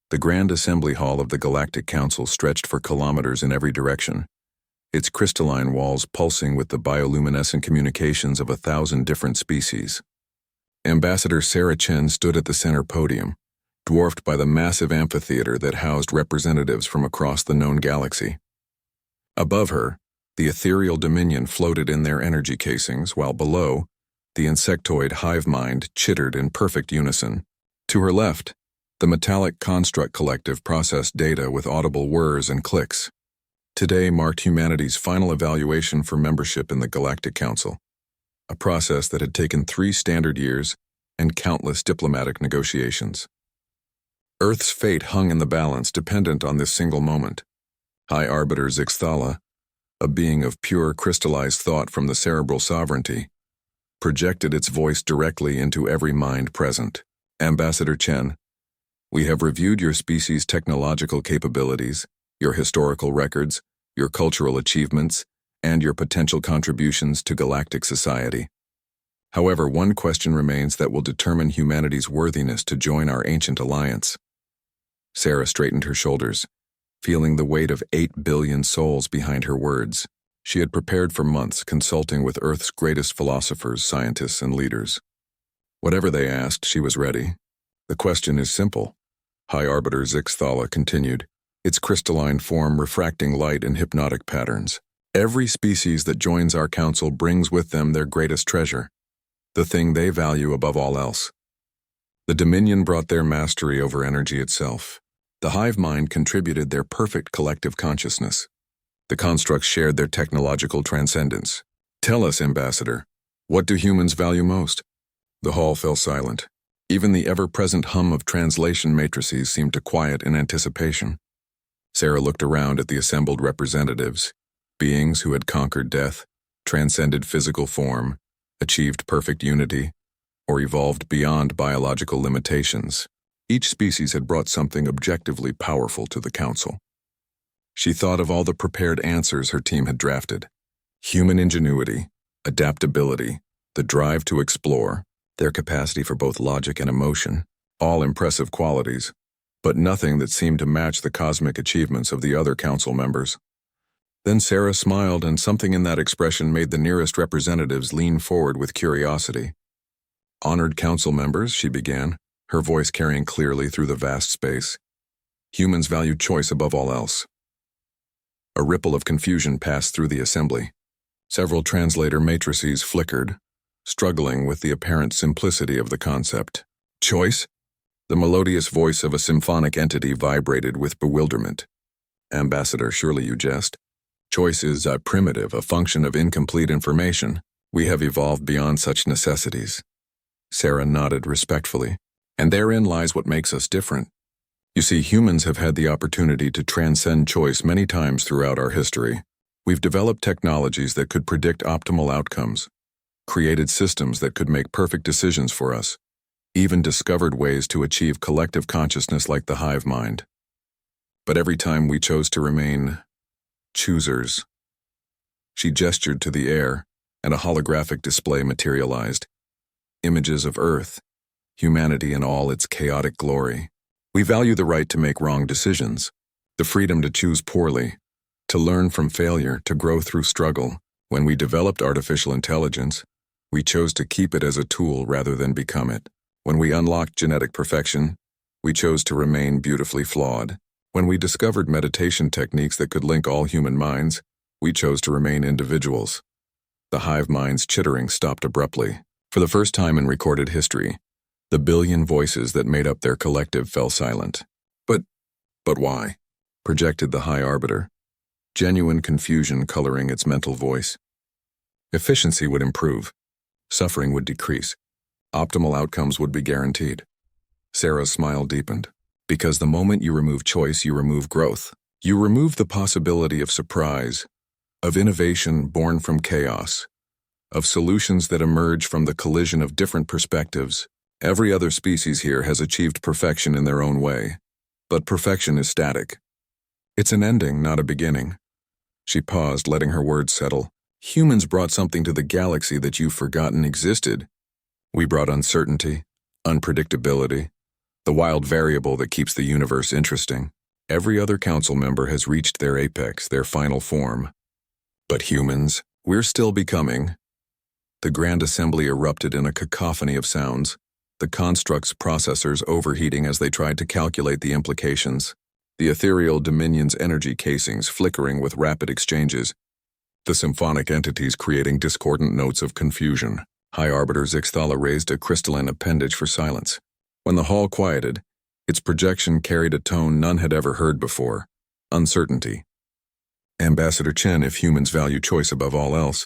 The grand assembly hall of the Galactic Council stretched for kilometers in every direction, its crystalline walls pulsing with the bioluminescent communications of 1,000 different species. Ambassador Sarah Chen stood at the center podium, dwarfed by the massive amphitheater that housed representatives from across the known galaxy. Above her, the ethereal dominion floated in their energy casings, while below, the insectoid hive mind chittered in perfect unison. To her left, the metallic construct collective processed data with audible whirs and clicks. Today marked humanity's final evaluation for membership in the Galactic Council, a process that had taken 3 standard years and countless diplomatic negotiations. Earth's fate hung in the balance, dependent on this single moment. High Arbiter Zixthala, a being of pure crystallized thought from the cerebral sovereignty, projected its voice directly into every mind present. Ambassador Chen, we have reviewed your species' technological capabilities, your historical records, your cultural achievements, and your potential contributions to galactic society. However, one question remains that will determine humanity's worthiness to join our ancient alliance. Sarah straightened her shoulders, feeling the weight of 8 billion souls behind her words. She had prepared for months, consulting with Earth's greatest philosophers, scientists, and leaders. Whatever they asked, she was ready. The question is simple, High Arbiter Zixthala continued, its crystalline form refracting light in hypnotic patterns. Every species that joins our council brings with them their greatest treasure, the thing they value above all else. The Dominion brought their mastery over energy itself. The hive mind contributed their perfect collective consciousness. The constructs shared their technological transcendence. Tell us, Ambassador, what do humans value most? The hall fell silent. Even the ever-present hum of translation matrices seemed to quiet in anticipation. Sarah looked around at the assembled representatives, beings who had conquered death, transcended physical form, achieved perfect unity, or evolved beyond biological limitations. Each species had brought something objectively powerful to the council. She thought of all the prepared answers her team had drafted. Human ingenuity, adaptability, the drive to explore, their capacity for both logic and emotion, all impressive qualities, but nothing that seemed to match the cosmic achievements of the other council members. Then Sarah smiled, and something in that expression made the nearest representatives lean forward with curiosity. Honored council members, she began, her voice carrying clearly through the vast space. Humans value choice above all else. A ripple of confusion passed through the assembly. Several translator matrices flickered, struggling with the apparent simplicity of the concept. Choice? The melodious voice of a symphonic entity vibrated with bewilderment. Ambassador, surely you jest. Choice is primitive, a function of incomplete information. We have evolved beyond such necessities. Sarah nodded respectfully. And therein lies what makes us different. You see, humans have had the opportunity to transcend choice many times throughout our history. We've developed technologies that could predict optimal outcomes, created systems that could make perfect decisions for us, even discovered ways to achieve collective consciousness like the hive mind. But every time we chose to remain choosers. She gestured to the air, and a holographic display materialized. Images of Earth, humanity in all its chaotic glory. We value the right to make wrong decisions, the freedom to choose poorly, to learn from failure, to grow through struggle. When we developed artificial intelligence, we chose to keep it as a tool rather than become it. When we unlocked genetic perfection, we chose to remain beautifully flawed. When we discovered meditation techniques that could link all human minds, we chose to remain individuals. The hive mind's chittering stopped abruptly. For the first time in recorded history, the billion voices that made up their collective fell silent. But why? Projected the High Arbiter, genuine confusion coloring its mental voice. Efficiency would improve. Suffering would decrease. Optimal outcomes would be guaranteed. Sarah's smile deepened. Because the moment you remove choice, you remove growth. You remove the possibility of surprise, of innovation born from chaos, of solutions that emerge from the collision of different perspectives. Every other species here has achieved perfection in their own way. But perfection is static. It's an ending, not a beginning. She paused, letting her words settle. Humans brought something to the galaxy that you've forgotten existed. We brought uncertainty, unpredictability, The wild variable that keeps the universe interesting. Every other council member has reached their apex, their final form. But humans, we're still becoming. The Grand Assembly erupted in a cacophony of sounds, the construct's processors overheating as they tried to calculate the implications, the ethereal dominion's energy casings flickering with rapid exchanges, the symphonic entities creating discordant notes of confusion. High Arbiter Zixthala raised a crystalline appendage for silence. When the hall quieted, its projection carried a tone none had ever heard before: uncertainty. Ambassador Chen, if humans value choice above all else,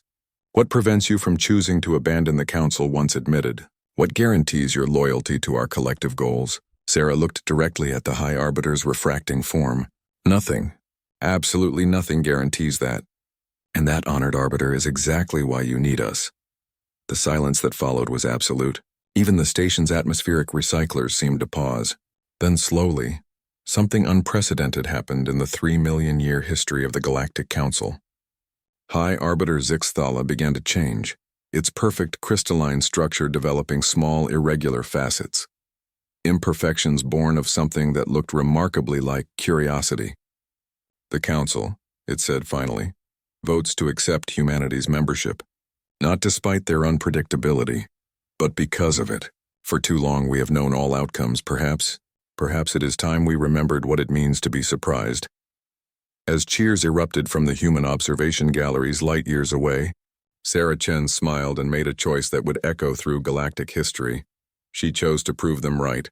what prevents you from choosing to abandon the council once admitted? What guarantees your loyalty to our collective goals? Sarah looked directly at the High Arbiter's refracting form. Nothing, absolutely nothing guarantees that. And that, Honored Arbiter, is exactly why you need us. The silence that followed was absolute. Even the station's atmospheric recyclers seemed to pause. Then slowly, something unprecedented happened in the 3-million-year history of the Galactic Council. High Arbiter Zixthala began to change, its perfect crystalline structure developing small, irregular facets. Imperfections born of something that looked remarkably like curiosity. The Council, it said finally, votes to accept humanity's membership, not despite their unpredictability, but because of it. For too long we have known all outcomes, perhaps it is time we remembered what it means to be surprised. As cheers erupted from the human observation galleries light years away, Sarah Chen smiled and made a choice that would echo through galactic history. She chose to prove them right.